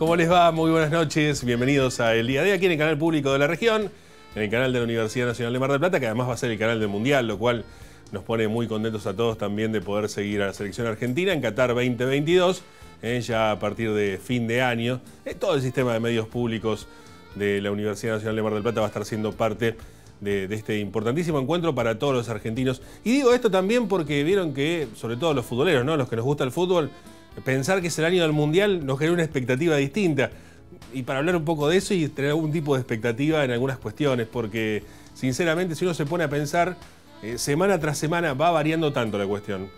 ¿Cómo les va? Muy buenas noches. Bienvenidos a El Día D aquí en el canal público de la región, en el canal de la Universidad Nacional de Mar del Plata, que además va a ser el canal del Mundial, lo cual nos pone muy contentos a todos también de poder seguir a la selección argentina en Qatar 2022, ya a partir de fin de año. Todo el sistema de medios públicos de la Universidad Nacional de Mar del Plata va a estar siendo parte de este importantísimo encuentro para todos los argentinos. Y digo esto también porque vieron que, sobre todo los futboleros, ¿no? Los que nos gusta el fútbol, pensar que es el año del Mundial nos genera una expectativa distinta. Y para hablar un poco de eso y tener algún tipo de expectativa en algunas cuestiones, porque sinceramente si uno se pone a pensar, semana tras semana va variando tanto la cuestión.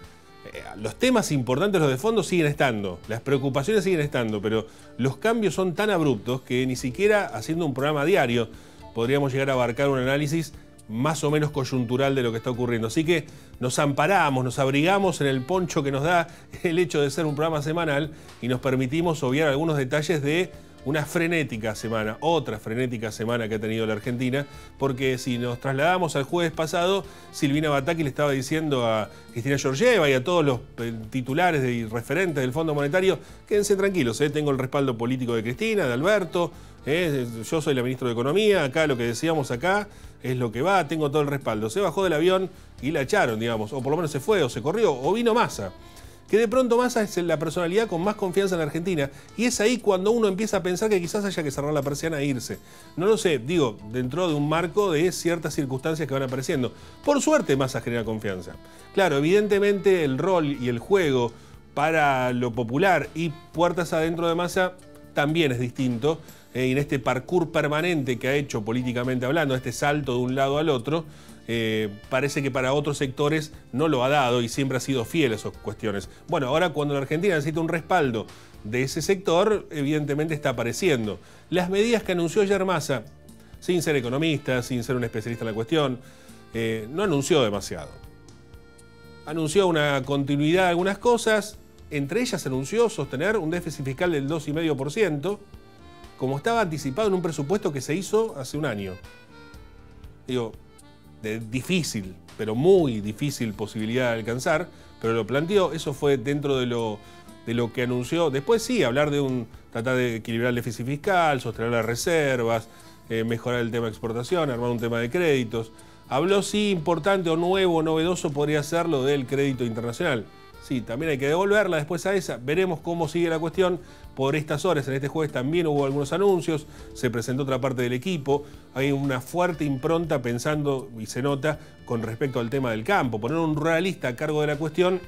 Los temas importantes, los de fondo, siguen estando, las preocupaciones siguen estando, pero los cambios son tan abruptos que ni siquiera haciendo un programa diario podríamos llegar a abarcar un análisis más o menos coyuntural de lo que está ocurriendo. Así que nos amparamos, nos abrigamos en el poncho que nos da el hecho de ser un programa semanal y nos permitimos obviar algunos detalles de una frenética semana, otra frenética semana que ha tenido la Argentina, porque si nos trasladamos al jueves pasado, Silvina Battaglia le estaba diciendo a Cristina Georgieva y a todos los titulares y referentes del Fondo Monetario, quédense tranquilos, tengo el respaldo político de Cristina, de Alberto, yo soy la ministra de Economía, acá lo que decíamos acá es lo que va, tengo todo el respaldo. Se bajó del avión y la echaron, digamos, o por lo menos se fue, o se corrió, o vino Massa. Que de pronto Massa es la personalidad con más confianza en la Argentina, y es ahí cuando uno empieza a pensar que quizás haya que cerrar la persiana e irse. No lo sé, digo, dentro de un marco de ciertas circunstancias que van apareciendo. Por suerte Massa genera confianza. Claro, evidentemente el rol y el juego para lo popular y puertas adentro de Massa también es distinto, y en este parkour permanente que ha hecho políticamente hablando, este salto de un lado al otro, parece que para otros sectores no lo ha dado y siempre ha sido fiel a esas cuestiones. Bueno, ahora cuando la Argentina necesita un respaldo de ese sector, evidentemente está apareciendo. Las medidas que anunció ayer Massa, sin ser economista, sin ser un especialista en la cuestión, no anunció demasiado. Anunció una continuidad de algunas cosas, entre ellas anunció sostener un déficit fiscal del 2,5%, como estaba anticipado en un presupuesto que se hizo hace un año. Digo, de difícil, pero muy difícil posibilidad de alcanzar, pero lo planteó, eso fue dentro de lo que anunció. Después sí, hablar de tratar de equilibrar el déficit fiscal, sostener las reservas, mejorar el tema de exportación, armar un tema de créditos. Habló sí, importante o nuevo, novedoso podría ser lo del crédito internacional. Sí, también hay que devolverla después a esa. Veremos cómo sigue la cuestión. Por estas horas, en este jueves también hubo algunos anuncios, se presentó otra parte del equipo, hay una fuerte impronta pensando, y se nota, con respecto al tema del campo. Poner un ruralista a cargo de la cuestión,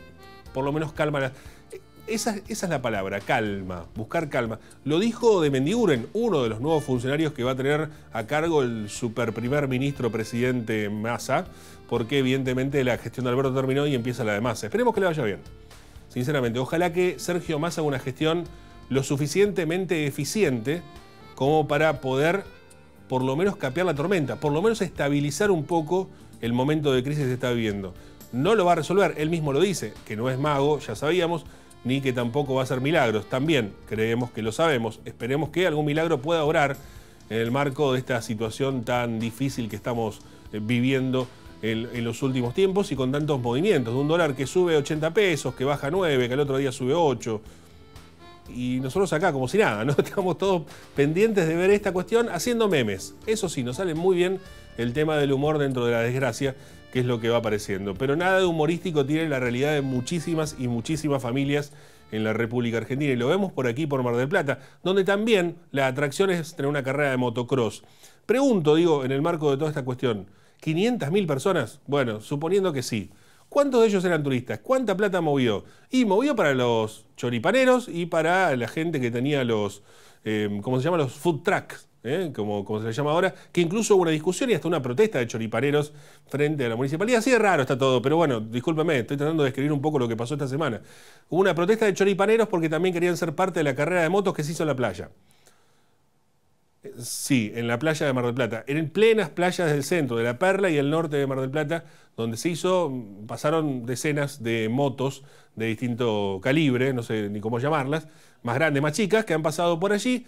por lo menos calma. Esa es la palabra, calma, buscar calma. Lo dijo de Mendiguren, uno de los nuevos funcionarios que va a tener a cargo el super primer ministro presidente Massa, porque evidentemente la gestión de Alberto terminó y empieza la de Massa. Esperemos que le vaya bien. Sinceramente, ojalá que Sergio Massa haga una gestión lo suficientemente eficiente como para poder por lo menos capear la tormenta, por lo menos estabilizar un poco el momento de crisis que se está viviendo. No lo va a resolver, él mismo lo dice, que no es mago, ya sabíamos, ni que tampoco va a hacer milagros. También creemos que lo sabemos. Esperemos que algún milagro pueda obrar en el marco de esta situación tan difícil que estamos viviendo en los últimos tiempos y con tantos movimientos. De un dólar que sube 80 pesos, que baja 9, que al otro día sube 8. Y nosotros acá como si nada, ¿no? Estamos todos pendientes de ver esta cuestión haciendo memes. Eso sí, nos sale muy bien el tema del humor dentro de la desgracia, que es lo que va apareciendo. Pero nada de humorístico tiene la realidad de muchísimas y muchísimas familias en la República Argentina. Y lo vemos por aquí, por Mar del Plata, donde también la atracción es tener una carrera de motocross. Pregunto, digo, en el marco de toda esta cuestión, ¿500.000 personas? Bueno, suponiendo que sí. ¿Cuántos de ellos eran turistas? ¿Cuánta plata movió? Y movió para los choripaneros y para la gente que tenía los, ¿cómo se llama? Los food trucks, como se les llama ahora, que incluso hubo una discusión y hasta una protesta de choripaneros frente a la municipalidad. Así de raro está todo, pero bueno, discúlpeme, estoy tratando de describir un poco lo que pasó esta semana. Hubo una protesta de choripaneros porque también querían ser parte de la carrera de motos que se hizo en la playa. Sí, en la playa de Mar del Plata, en plenas playas del centro, de La Perla y el norte de Mar del Plata, donde se hizo, pasaron decenas de motos de distinto calibre, no sé ni cómo llamarlas, más grandes, más chicas, que han pasado por allí,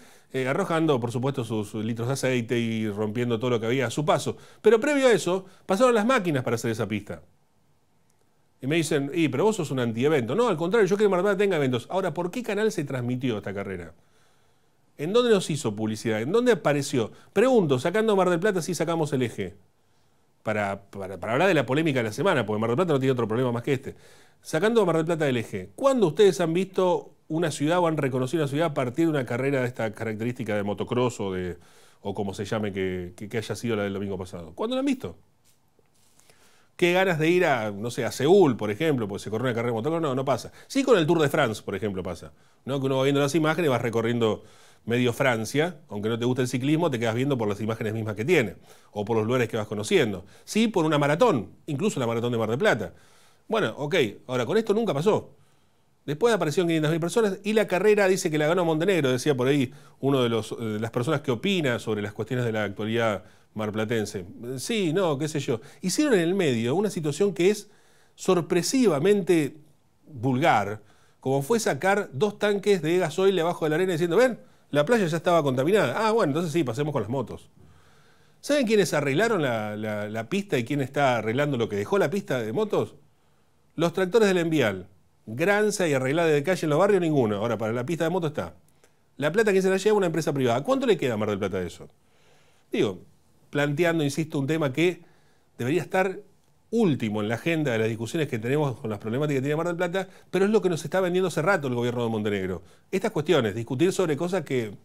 arrojando, por supuesto, sus litros de aceite y rompiendo todo lo que había a su paso. Pero previo a eso, pasaron las máquinas para hacer esa pista. Y me dicen, pero vos sos un antievento. No, al contrario, yo quiero que Mar del Plata tenga eventos. Ahora, ¿por qué canal se transmitió esta carrera? ¿En dónde nos hizo publicidad? ¿En dónde apareció? Pregunto, sacando Mar del Plata, sí sacamos el eje. Para hablar de la polémica de la semana, porque Mar del Plata no tiene otro problema más que este. Sacando a Mar del Plata del eje, ¿cuándo ustedes han visto una ciudad o han reconocido una ciudad a partir de una carrera de esta característica de motocross o como se llame que haya sido la del domingo pasado? ¿Cuándo la han visto? ¿Qué ganas de ir a, no sé, a Seúl, por ejemplo, porque se corre una carrera de motocross? No, no pasa. Sí con el Tour de France, por ejemplo, pasa. ¿No? Que uno va viendo las imágenes y vas recorriendo medio Francia, aunque no te guste el ciclismo, te quedas viendo por las imágenes mismas que tiene, o por los lugares que vas conociendo. Sí, por una maratón, incluso la maratón de Mar del Plata. Bueno, ok, ahora con esto nunca pasó. Después aparecieron 500.000 personas y la carrera dice que la ganó Montenegro, decía por ahí uno de las personas que opina sobre las cuestiones de la actualidad marplatense. Sí, no, qué sé yo. Hicieron en el medio una situación que es sorpresivamente vulgar, como fue sacar 2 tanques de gasoil debajo de la arena diciendo, ven, la playa ya estaba contaminada. Ah, bueno, entonces sí, pasemos con las motos. ¿Saben quiénes arreglaron la pista y quién está arreglando lo que dejó la pista de motos? Los tractores del Envial. Granza y arreglada de calle en los barrios, ninguno. Ahora, para la pista de moto está. La plata que se la lleva una empresa privada. ¿Cuánto le queda a Mar del Plata de eso? Digo, planteando, insisto, un tema que debería estar último en la agenda de las discusiones que tenemos con las problemáticas que tiene Mar del Plata, pero es lo que nos está vendiendo hace rato el gobierno de Montenegro. Estas cuestiones, discutir sobre cosas que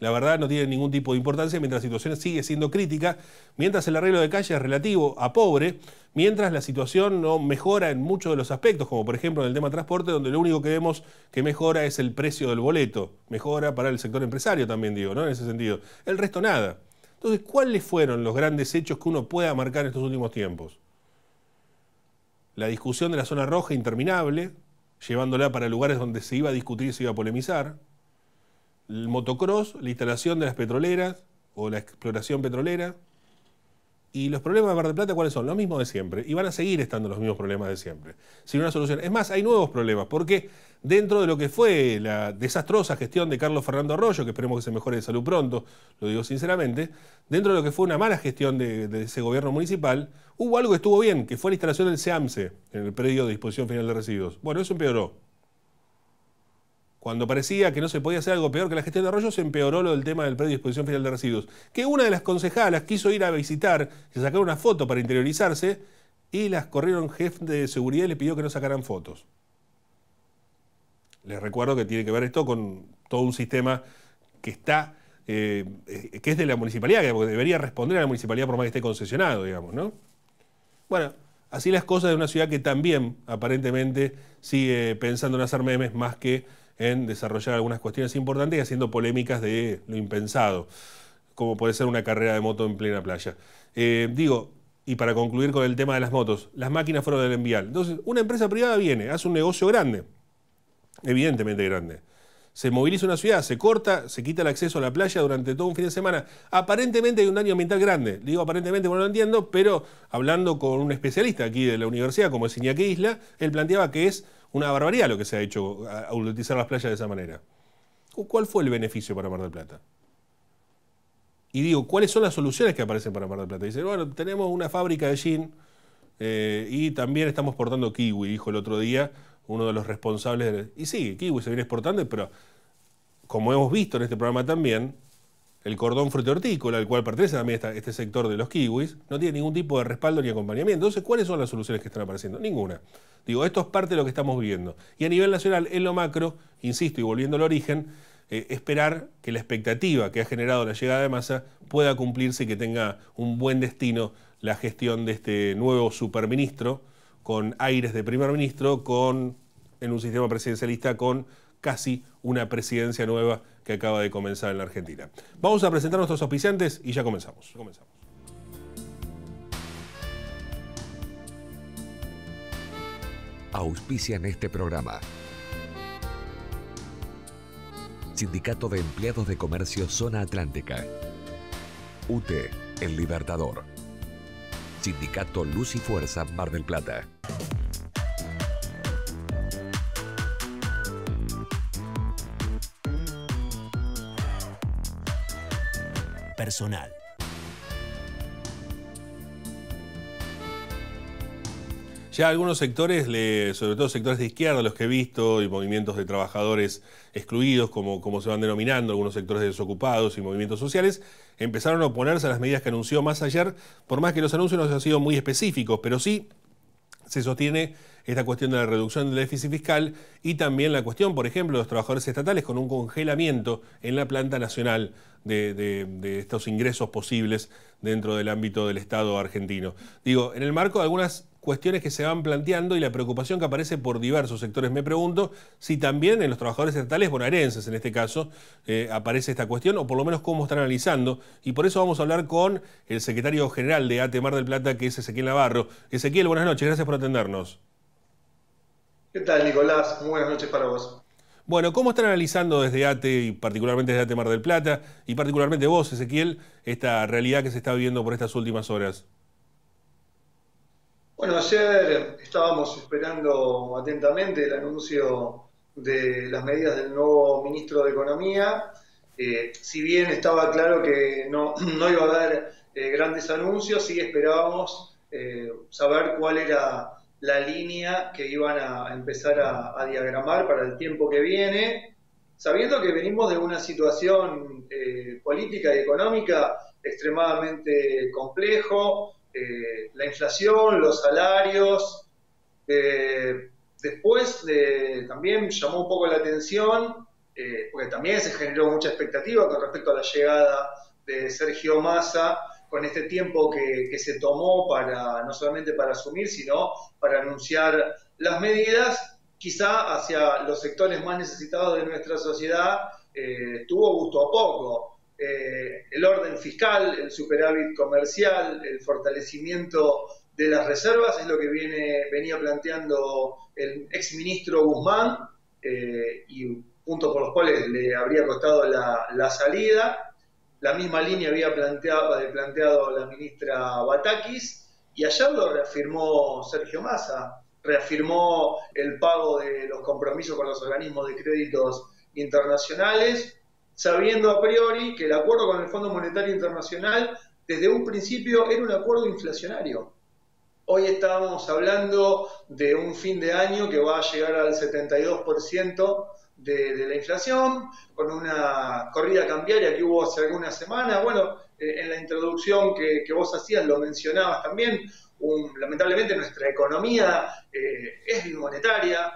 la verdad no tienen ningún tipo de importancia mientras la situación sigue siendo crítica, mientras el arreglo de calle es relativo a pobre, mientras la situación no mejora en muchos de los aspectos, como por ejemplo en el tema transporte, donde lo único que vemos que mejora es el precio del boleto. Mejora para el sector empresario también, digo, ¿no? En ese sentido. El resto nada. Entonces, ¿cuáles fueron los grandes hechos que uno pueda marcar en estos últimos tiempos? La discusión de la zona roja interminable, llevándola para lugares donde se iba a discutir y se iba a polemizar. El motocross, la instalación de las petroleras o la exploración petrolera. Y los problemas de Mar del Plata, ¿cuáles son? Los mismos de siempre. Y van a seguir estando los mismos problemas de siempre. Sin una solución. Es más, hay nuevos problemas, porque dentro de lo que fue la desastrosa gestión de Carlos Fernando Arroyo, que esperemos que se mejore de salud pronto, lo digo sinceramente, dentro de lo que fue una mala gestión de ese gobierno municipal, hubo algo que estuvo bien, que fue la instalación del SEAMSE, en el predio de disposición final de residuos. Bueno, eso empeoró. Cuando parecía que no se podía hacer algo peor que la gestión de Arroyo, se empeoró lo del tema del predio de disposición final de residuos. Que una de las concejalas quiso ir a visitar y sacar una foto para interiorizarse y las corrieron jefe de seguridad y le pidió que no sacaran fotos. Les recuerdo que tiene que ver esto con todo un sistema que está, que es de la municipalidad, que debería responder a la municipalidad por más que esté concesionado, digamos, ¿no? Bueno, así las cosas de una ciudad que también aparentemente sigue pensando en hacer memes más que en desarrollar algunas cuestiones importantes y haciendo polémicas de lo impensado, como puede ser una carrera de moto en plena playa. Digo, y para concluir con el tema de las motos, las máquinas fueron del Envial. Entonces, una empresa privada viene, hace un negocio grande, evidentemente grande. Se moviliza una ciudad, se corta, se quita el acceso a la playa durante todo un fin de semana. Aparentemente hay un daño ambiental grande. Digo aparentemente, bueno, no lo entiendo, pero hablando con un especialista aquí de la universidad, como es Iñaki Isla, él planteaba que es una barbaridad lo que se ha hecho a utilizar las playas de esa manera. ¿Cuál fue el beneficio para Mar del Plata? Y digo, ¿cuáles son las soluciones que aparecen para Mar del Plata? Dice, bueno, tenemos una fábrica de gin y también estamos exportando kiwi, dijo el otro día uno de los responsables. Y sí, kiwi se viene exportando, pero como hemos visto en este programa también, el cordón frutícola, al cual pertenece también este sector de los kiwis, no tiene ningún tipo de respaldo ni acompañamiento. Entonces, ¿cuáles son las soluciones que están apareciendo? Ninguna. Digo, esto es parte de lo que estamos viviendo. Y a nivel nacional, en lo macro, insisto, y volviendo al origen, esperar que la expectativa que ha generado la llegada de Massa pueda cumplirse y que tenga un buen destino la gestión de este nuevo superministro, con aires de primer ministro, en un sistema presidencialista con casi una presidencia nueva que acaba de comenzar en la Argentina. Vamos a presentar a nuestros auspiciantes y ya comenzamos. Auspician este programa. Sindicato de Empleados de Comercio Zona Atlántica. UTE, El Libertador. Sindicato Luz y Fuerza Mar del Plata. Ya algunos sectores, sobre todo sectores de izquierda, los que he visto, y movimientos de trabajadores excluidos, como se van denominando, algunos sectores de desocupados y movimientos sociales, empezaron a oponerse a las medidas que anunció Massa ayer, por más que los anuncios no hayan sido muy específicos, pero sí se sostiene esta cuestión de la reducción del déficit fiscal y también la cuestión, por ejemplo, de los trabajadores estatales con un congelamiento en la planta nacional de estos ingresos posibles dentro del ámbito del Estado argentino. Digo, en el marco de algunas cuestiones que se van planteando y la preocupación que aparece por diversos sectores, me pregunto si también en los trabajadores estatales bonaerenses, en este caso, aparece esta cuestión, o por lo menos cómo están analizando, y por eso vamos a hablar con el secretario general de ATE Mar del Plata, que es Ezequiel Navarro. Ezequiel, buenas noches, gracias por atendernos. ¿Qué tal, Nicolás? Muy buenas noches para vos. Bueno, ¿cómo están analizando desde ATE, y particularmente desde ATE Mar del Plata, y particularmente vos, Ezequiel, esta realidad que se está viviendo por estas últimas horas? Bueno, ayer estábamos esperando atentamente el anuncio de las medidas del nuevo ministro de Economía. Si bien estaba claro que no iba a haber grandes anuncios, sí esperábamos saber cuál era la línea que iban a empezar a diagramar para el tiempo que viene, sabiendo que venimos de una situación política y económica extremadamente complejo, la inflación, los salarios. Después también llamó un poco la atención, porque también se generó mucha expectativa con respecto a la llegada de Sergio Massa, con este tiempo que se tomó para no solamente para asumir, sino para anunciar las medidas. Quizá hacia los sectores más necesitados de nuestra sociedad tuvo gusto a poco. El orden fiscal, el superávit comercial, el fortalecimiento de las reservas es lo que venía planteando el exministro Guzmán, y puntos por los cuales le habría costado la salida. La misma línea había planteado la ministra Batakis, y ayer lo reafirmó Sergio Massa, reafirmó el pago de los compromisos con los organismos de créditos internacionales, sabiendo a priori que el acuerdo con el Fondo Monetario Internacional desde un principio era un acuerdo inflacionario. Hoy estábamos hablando de un fin de año que va a llegar al 72% de la inflación, con una corrida cambiaria que hubo hace algunas semanas. Bueno, en la introducción que vos hacías lo mencionabas también, lamentablemente nuestra economía es bimonetaria,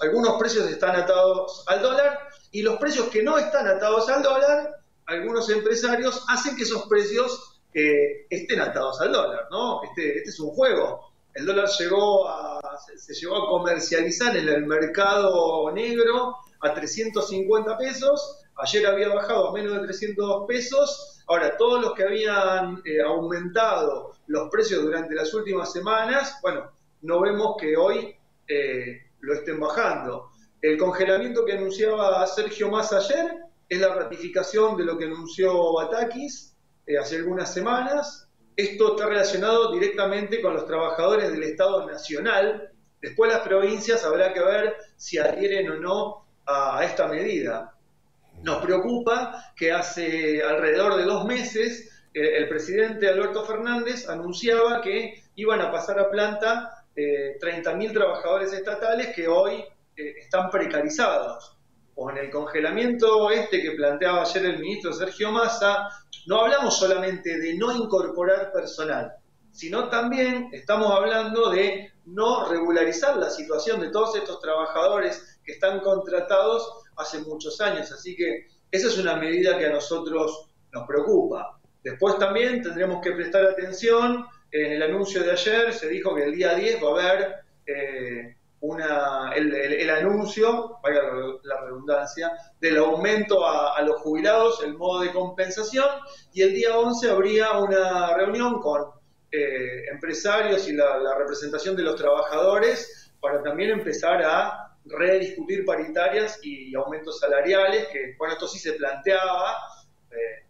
algunos precios están atados al dólar, y los precios que no están atados al dólar, algunos empresarios hacen que esos precios estén atados al dólar, ¿no? Este es un juego. El dólar se llegó a comercializar en el mercado negro a 350 pesos, ayer había bajado a menos de 300 pesos, ahora todos los que habían aumentado los precios durante las últimas semanas, bueno, no vemos que hoy lo estén bajando. El congelamiento que anunciaba Sergio Massa ayer es la ratificación de lo que anunció Batakis hace algunas semanas. Esto está relacionado directamente con los trabajadores del Estado Nacional. Después las provincias habrá que ver si adhieren o no a esta medida. Nos preocupa que hace alrededor de 2 meses el presidente Alberto Fernández anunciaba que iban a pasar a planta 30.000 trabajadores estatales que hoy están precarizados. Con el congelamiento que planteaba ayer el ministro Sergio Massa, no hablamos solamente de no incorporar personal, sino también estamos hablando de no regularizar la situación de todos estos trabajadores que están contratados hace muchos años. Así que esa es una medida que a nosotros nos preocupa. Después también tendremos que prestar atención. En el anuncio de ayer se dijo que el día 10 va a haber el anuncio, vaya la redundancia, del aumento a los jubilados, el modo de compensación, y el día 11 habría una reunión con empresarios y la representación de los trabajadores para también empezar a rediscutir paritarias y aumentos salariales, que bueno, esto sí se planteaba,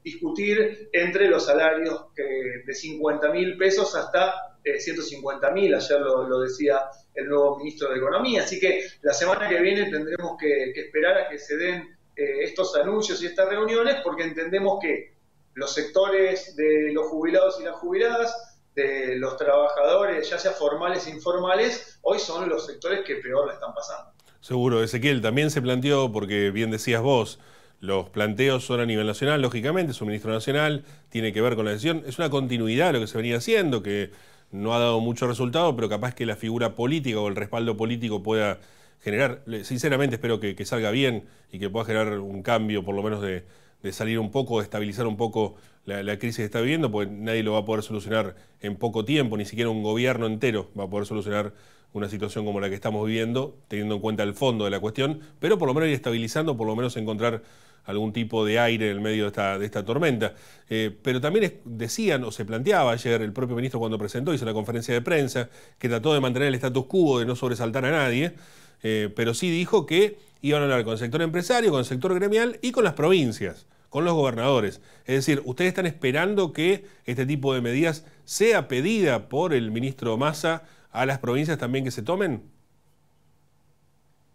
discutir entre los salarios de 50.000 pesos hasta 150.000, ayer lo decía el nuevo ministro de Economía. Así que la semana que viene tendremos que esperar a que se den estos anuncios y estas reuniones, porque entendemos que los sectores de los jubilados y las jubiladas de los trabajadores, ya sea formales e informales, hoy son los sectores que peor la están pasando. Seguro, Ezequiel, también se planteó, porque bien decías vos, los planteos son a nivel nacional, lógicamente, es un ministro nacional, tiene que ver con la decisión, es una continuidad de lo que se venía haciendo, que no ha dado mucho resultado, pero capaz que la figura política o el respaldo político pueda generar, sinceramente espero que salga bien y que pueda generar un cambio, por lo menos de salir un poco, de estabilizar un poco la crisis que está viviendo, porque nadie lo va a poder solucionar en poco tiempo, ni siquiera un gobierno entero va a poder solucionar una situación como la que estamos viviendo, teniendo en cuenta el fondo de la cuestión, pero por lo menos ir estabilizando, por lo menos encontrar algún tipo de aire en el medio de esta tormenta. Pero también decían, o se planteaba ayer el propio ministro cuando presentó, hizo la conferencia de prensa, que trató de mantener el status quo, de no sobresaltar a nadie, pero sí dijo que iban a hablar con el sector empresario, con el sector gremial y con las provincias, con los gobernadores. Es decir, ¿ustedes están esperando que este tipo de medidas sea pedida por el ministro Massa a las provincias también que se tomen?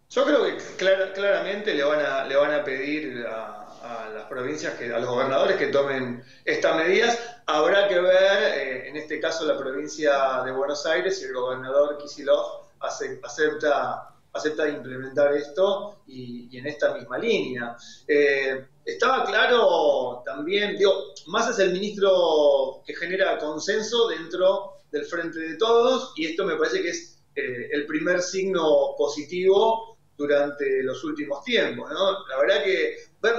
Yo creo que claramente le van a pedir a las provincias, a los gobernadores que tomen estas medidas. Habrá que ver, en este caso, la provincia de Buenos Aires, si el gobernador Kicillof acepta implementar esto y en esta misma línea. Estaba claro también, Massa es el ministro que genera consenso dentro del Frente de Todos, y esto me parece que es el primer signo positivo durante los últimos tiempos, ¿no? La verdad que ver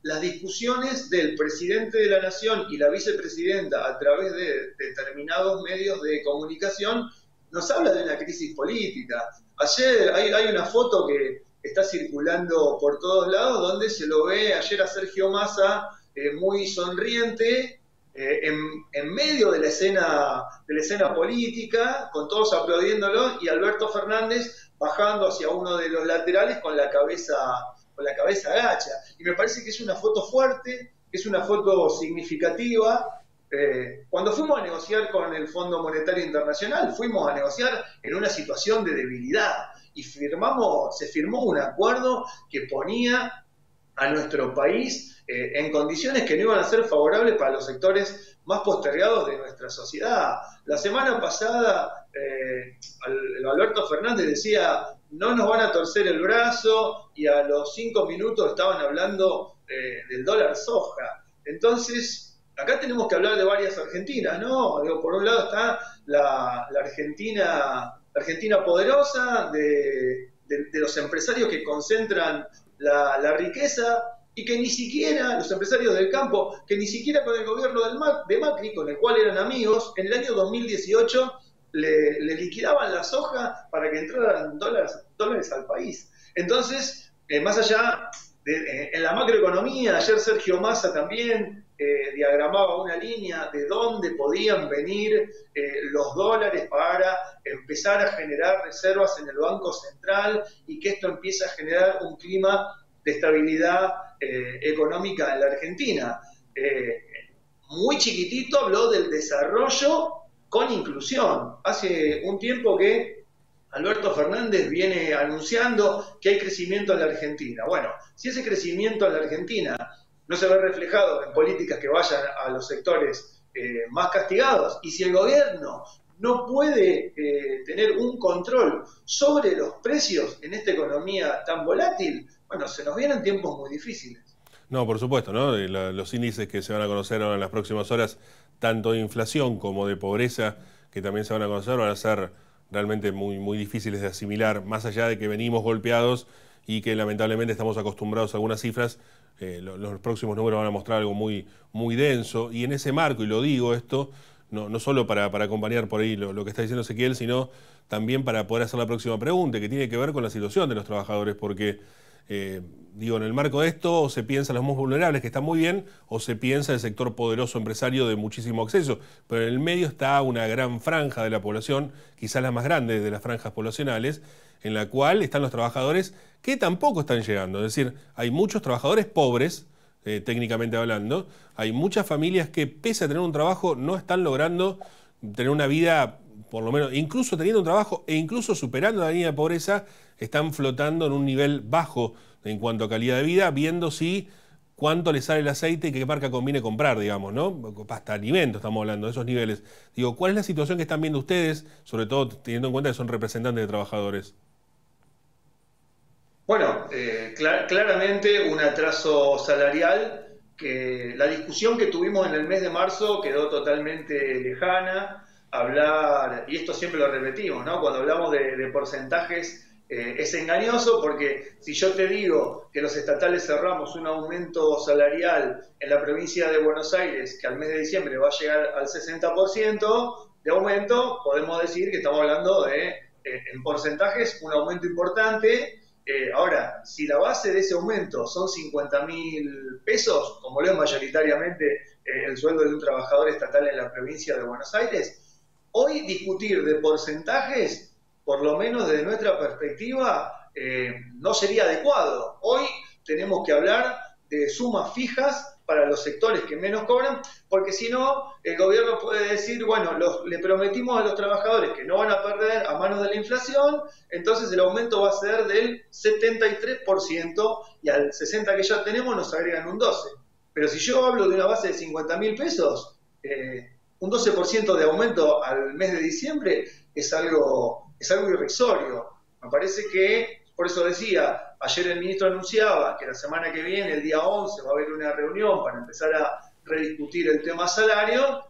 las discusiones del presidente de la Nación y la vicepresidenta a través de determinados medios de comunicación nos habla de una crisis política. Ayer hay una foto que está circulando por todos lados donde se lo ve ayer a Sergio Massa muy sonriente en medio de la escena política, con todos aplaudiéndolo, y Alberto Fernández bajando hacia uno de los laterales con la cabeza agacha. Y me parece que es una foto fuerte, es una foto significativa. Cuando fuimos a negociar con el Fondo Monetario Internacional, fuimos a negociar en una situación de debilidad y se firmó un acuerdo que ponía a nuestro país en condiciones que no iban a ser favorables para los sectores más postergados de nuestra sociedad. La semana pasada Alberto Fernández decía: no nos van a torcer el brazo, y a los 5 minutos estaban hablando del dólar soja. Entonces, acá tenemos que hablar de varias Argentinas, ¿no? Por un lado está la Argentina poderosa, de los empresarios que concentran la riqueza, y que ni siquiera, los empresarios del campo, que ni siquiera con el gobierno de Macri, con el cual eran amigos, en el año 2018 le liquidaban la soja para que entraran dólares al país. Entonces, más allá en la macroeconomía, ayer Sergio Massa también diagramaba una línea de dónde podían venir los dólares para empezar a generar reservas en el Banco Central, y que esto empieza a generar un clima de estabilidad económica en la Argentina. Muy chiquitito habló del desarrollo con inclusión. Hace un tiempo que Alberto Fernández viene anunciando que hay crecimiento en la Argentina. Bueno, si ese crecimiento en la Argentina no se ve reflejado en políticas que vayan a los sectores más castigados, y si el gobierno no puede tener un control sobre los precios en esta economía tan volátil, bueno, se nos vienen tiempos muy difíciles. No, por supuesto, ¿no? Los índices que se van a conocer ahora en las próximas horas, tanto de inflación como de pobreza, que también se van a conocer, van a ser realmente muy, muy difíciles de asimilar, más allá de que venimos golpeados y que lamentablemente estamos acostumbrados a algunas cifras. Los próximos números van a mostrar algo muy, muy denso, y en ese marco, y lo digo esto, no solo para acompañar por ahí lo que está diciendo Ezequiel, sino también para poder hacer la próxima pregunta, que tiene que ver con la situación de los trabajadores, porque en el marco de esto, o se piensa en los más vulnerables, que están muy bien, o se piensa en el sector poderoso empresario de muchísimo acceso, pero en el medio está una gran franja de la población, quizás la más grande de las franjas poblacionales, en la cual están los trabajadores que tampoco están llegando. Es decir, hay muchos trabajadores pobres, técnicamente hablando, hay muchas familias que, pese a tener un trabajo, no están logrando tener una vida, por lo menos, incluso teniendo un trabajo e incluso superando la línea de pobreza, están flotando en un nivel bajo en cuanto a calidad de vida, viendo si cuánto le sale el aceite y qué marca conviene comprar, digamos, ¿no? Hasta alimentos estamos hablando, de esos niveles. Digo, ¿cuál es la situación que están viendo ustedes, sobre todo teniendo en cuenta que son representantes de trabajadores? Bueno, claramente un atraso salarial, que la discusión que tuvimos en el mes de marzo quedó totalmente lejana. Hablar, y esto siempre lo repetimos, ¿no? Cuando hablamos de porcentajes, es engañoso, porque si yo te digo que los estatales cerramos un aumento salarial en la provincia de Buenos Aires, que al mes de diciembre va a llegar al 60% de aumento, podemos decir que estamos hablando de, en porcentajes, un aumento importante. Ahora, si la base de ese aumento son 50.000 pesos, como lo es mayoritariamente el sueldo de un trabajador estatal en la provincia de Buenos Aires, hoy discutir de porcentajes, por lo menos desde nuestra perspectiva, no sería adecuado. Hoy tenemos que hablar de sumas fijas para los sectores que menos cobran, porque si no, el gobierno puede decir, bueno, le prometimos a los trabajadores que no van a perder a manos de la inflación, entonces el aumento va a ser del 73% y al 60% que ya tenemos nos agregan un 12%. Pero si yo hablo de una base de 50.000 pesos, un 12% de aumento al mes de diciembre es algo irrisorio. Me parece que, por eso decía, ayer el ministro anunciaba que la semana que viene, el día 11, va a haber una reunión para empezar a rediscutir el tema salario.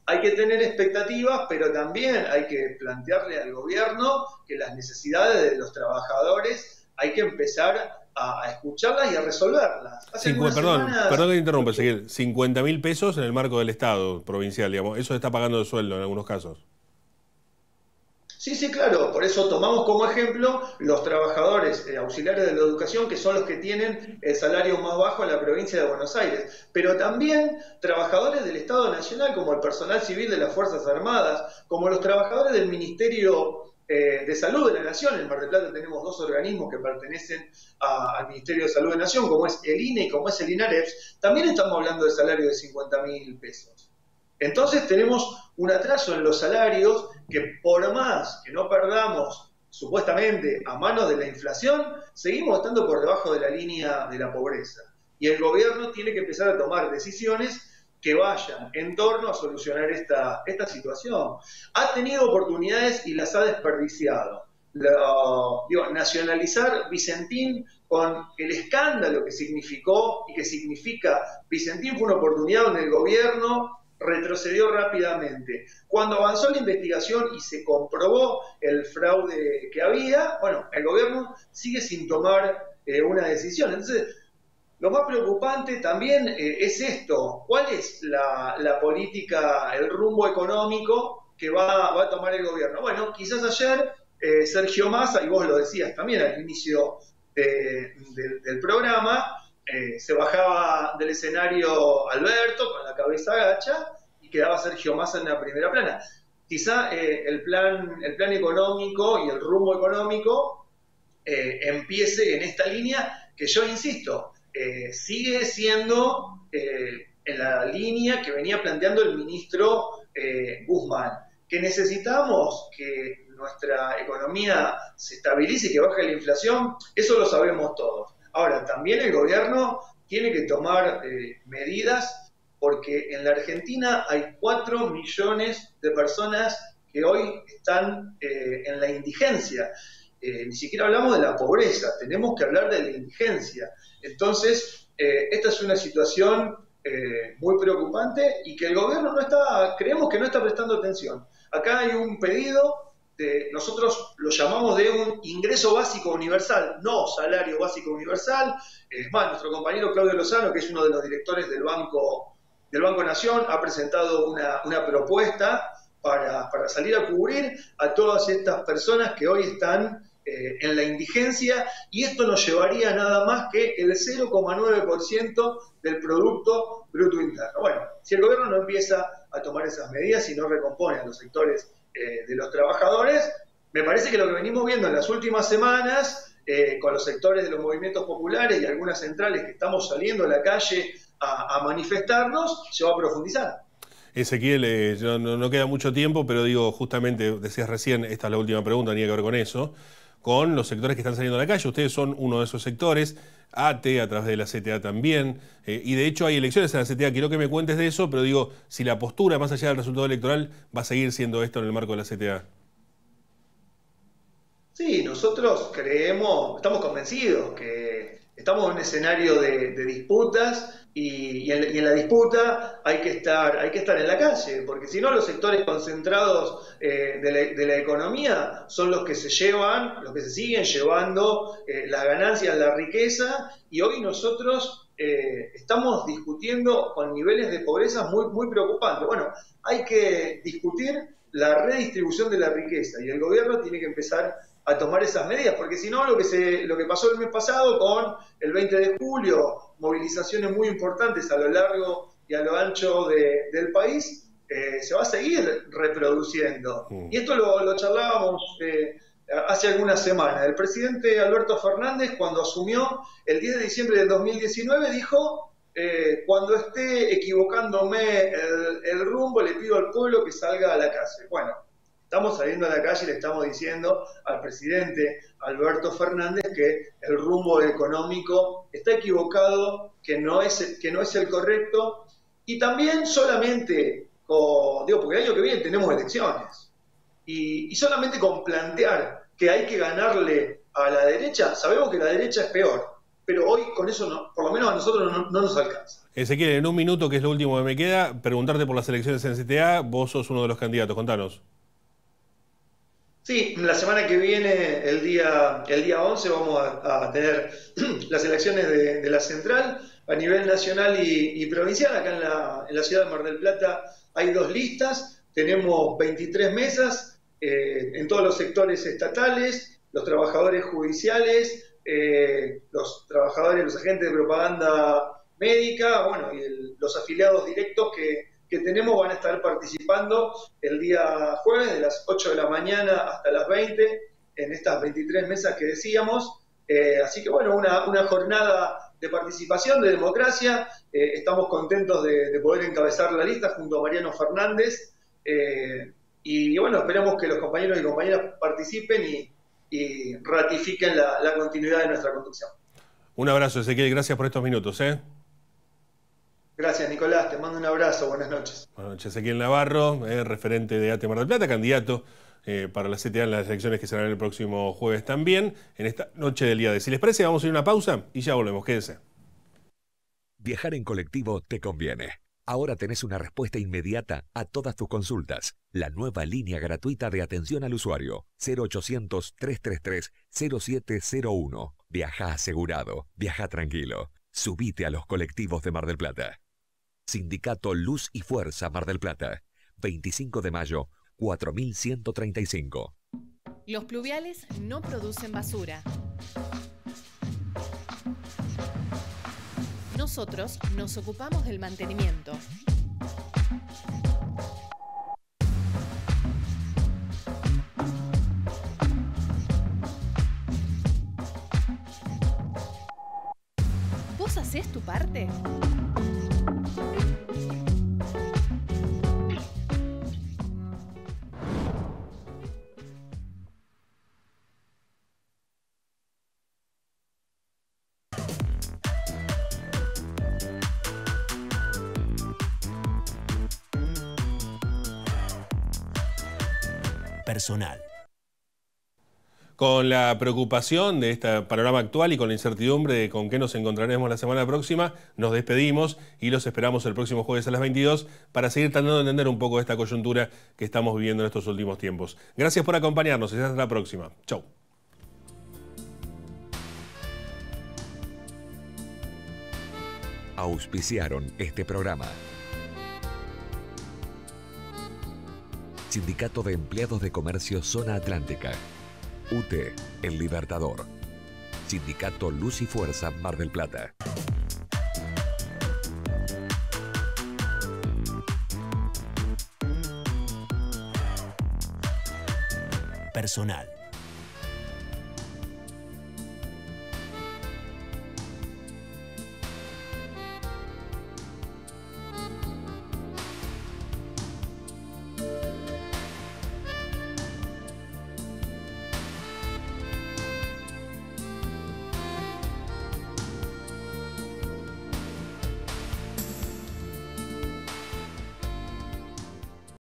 Hay que tener expectativas, pero también hay que plantearle al gobierno que las necesidades de los trabajadores hay que empezar a escucharlas y a resolverlas. Perdón que te interrumpa, Ezequiel. 50.000 pesos en el marco del Estado provincial, digamos. Eso se está pagando de sueldo en algunos casos. Sí, claro. Por eso tomamos como ejemplo los trabajadores auxiliares de la educación, que son los que tienen el salario más bajo en la provincia de Buenos Aires. Pero también trabajadores del Estado Nacional, como el personal civil de las Fuerzas Armadas, como los trabajadores del Ministerio de Salud de la Nación. En Mar del Plata tenemos dos organismos que pertenecen al Ministerio de Salud de la Nación, como es el INE y como es el INAREPS. También estamos hablando de salario de 50.000 pesos. Entonces tenemos un atraso en los salarios que, por más que no perdamos supuestamente a manos de la inflación, seguimos estando por debajo de la línea de la pobreza. Y el gobierno tiene que empezar a tomar decisiones que vayan en torno a solucionar esta situación. Ha tenido oportunidades y las ha desperdiciado. Nacionalizar Vicentín, con el escándalo que significó y que significa Vicentín, fue una oportunidad donde el gobierno retrocedió rápidamente. Cuando avanzó la investigación y se comprobó el fraude que había, bueno, el gobierno sigue sin tomar una decisión. Entonces, lo más preocupante también es esto: ¿cuál es la política, el rumbo económico que va a tomar el gobierno? Bueno, quizás ayer Sergio Massa, y vos lo decías también al inicio del programa, se bajaba del escenario Alberto con la cabeza agacha y quedaba Sergio Massa en la primera plana. Quizá el plan económico y el rumbo económico empiece en esta línea que, yo insisto, sigue siendo en la línea que venía planteando el ministro Guzmán, que necesitamos que nuestra economía se estabilice y que baje la inflación. Eso lo sabemos todos. Ahora, también el gobierno tiene que tomar medidas, porque en la Argentina hay 4 millones de personas que hoy están en la indigencia. Ni siquiera hablamos de la pobreza, tenemos que hablar de la indigencia. Entonces, esta es una situación muy preocupante y que el gobierno creemos que no está prestando atención. Acá hay un pedido, nosotros lo llamamos de un ingreso básico universal, no salario básico universal. Es más, nuestro compañero Claudio Lozano, que es uno de los directores del Banco Nación, ha presentado una propuesta para salir a cubrir a todas estas personas que hoy están en la indigencia, y esto nos llevaría nada más que el 0,9% del Producto Bruto Interno. Bueno, si el gobierno no empieza a tomar esas medidas y no recompone a los sectores de los trabajadores, me parece que lo que venimos viendo en las últimas semanas, con los sectores de los movimientos populares y algunas centrales que estamos saliendo a la calle a manifestarnos, se va a profundizar. Ezequiel, no queda mucho tiempo, pero digo, justamente decías recién, esta es la última pregunta, tenía que ver con eso. con los sectores que están saliendo a la calle. Ustedes son uno de esos sectores, ATE, a través de la CTA también, y de hecho hay elecciones en la CTA. Quiero que me cuentes de eso, pero digo, si la postura, más allá del resultado electoral, va a seguir siendo esto en el marco de la CTA. Sí, nosotros creemos, estamos convencidos que estamos en un escenario de disputas y en la disputa hay que estar en la calle, porque si no los sectores concentrados de la economía son los que se siguen llevando las ganancias, la riqueza, y hoy nosotros estamos discutiendo con niveles de pobreza muy, muy preocupantes. Bueno, hay que discutir la redistribución de la riqueza y el gobierno tiene que empezar a tomar esas medidas, porque si no lo que pasó el mes pasado con el 20 de julio, movilizaciones muy importantes a lo largo y a lo ancho del país, se va a seguir reproduciendo. Y esto lo charlábamos hace algunas semanas. El presidente Alberto Fernández, cuando asumió el 10 de diciembre del 2019, dijo: cuando esté equivocándome el rumbo, le pido al pueblo que salga a la calle. Bueno, estamos saliendo a la calle y le estamos diciendo al presidente Alberto Fernández que el rumbo económico está equivocado, que no es el correcto, y también solamente porque el año que viene tenemos elecciones, y solamente con plantear que hay que ganarle a la derecha, sabemos que la derecha es peor, pero hoy con eso por lo menos a nosotros no nos alcanza. Ezequiel, en un minuto, que es lo último que me queda, preguntarte por las elecciones en CTA. Vos sos uno de los candidatos, contanos. Sí, la semana que viene, el día 11, vamos a tener las elecciones de la central a nivel nacional y provincial. Acá en la ciudad de Mar del Plata hay 2 listas, tenemos 23 mesas en todos los sectores estatales, los trabajadores judiciales, los agentes de propaganda médica, bueno, y los afiliados directos que tenemos van a estar participando el día jueves de las 8 de la mañana hasta las 20 en estas 23 mesas que decíamos. Así que bueno, una jornada de participación, de democracia. Estamos contentos de poder encabezar la lista junto a Mariano Fernández. Y bueno, esperamos que los compañeros y compañeras participen y ratifiquen la continuidad de nuestra conducción. Un abrazo, Ezequiel, gracias por estos minutos. Gracias, Nicolás, te mando un abrazo, buenas noches. Buenas noches, Ezequiel Navarro, referente de ATE Mar del Plata, candidato para la CTA en las elecciones que serán el próximo jueves también, en esta noche del día de. Si les parece, vamos a ir a una pausa y ya volvemos, quédense. Viajar en colectivo te conviene. Ahora tenés una respuesta inmediata a todas tus consultas. La nueva línea gratuita de atención al usuario, 0800-333-0701. Viaja asegurado, viaja tranquilo. Subite a los colectivos de Mar del Plata. Sindicato Luz y Fuerza Mar del Plata. 25 de mayo, 4135. Los pluviales no producen basura. Nosotros nos ocupamos del mantenimiento. ¿Vos hacés tu parte? Personal. Con la preocupación de este panorama actual y con la incertidumbre de con qué nos encontraremos la semana próxima, nos despedimos y los esperamos el próximo jueves a las 22 para seguir tratando de entender un poco esta coyuntura que estamos viviendo en estos últimos tiempos. Gracias por acompañarnos y hasta la próxima. Chau. Auspiciaron este programa. Sindicato de Empleados de Comercio Zona Atlántica. UTE, El Libertador. Sindicato Luz y Fuerza Mar del Plata. Personal.